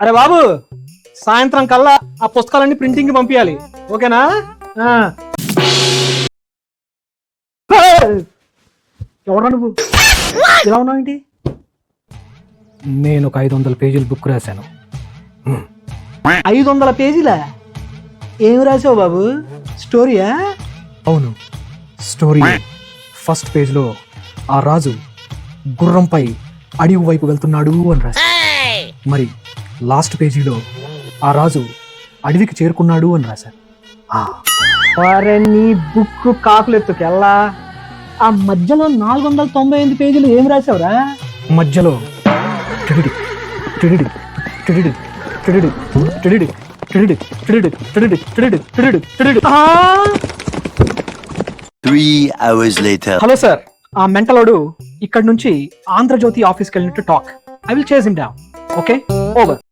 అరే బాబు, సాయంత్రం కల్లా ఆ పుస్తకాలన్నీ ప్రింటింగ్ కి పంపించాలి, ఓకేనా? ఎవరా నువ్వు? ఇలా ఉన్నావు ఏంటి? నేను ఒక 500 పేజీల బుక్ రాశాను. 500 పేజీలా? ఏం రాసావు బాబు? స్టోరీయా? అవును, స్టోరీ. ఫస్ట్ పేజ్లో ఆ రాజు గుర్రంపై అడవి వైపు వెళ్తున్నాడు అని రాశాను. మరి లాస్ట్ పేజీలో ఆ రాజు అడవికి చేరుకున్నాడు అని రాశాను. అరే నీ బుక్ కాకులెత్తుకెళ్ళా. ఆ మధ్యలో 498 పేజీలు ఏం రాసావురా? మధ్యలో TDD TDD TDD TDD TDD TDD TDD TDD TDD TDD TDD. 3 hours later. Hello sir, ఆ మెంటలోడు ఇక్కడ నుంచి ఆంధ్రజ్యోతి ఆఫీస్కి వెళ్ళినట్టు టాక్. ఐ విల్ చేస్ హిమ్ డౌన్. Okay, over.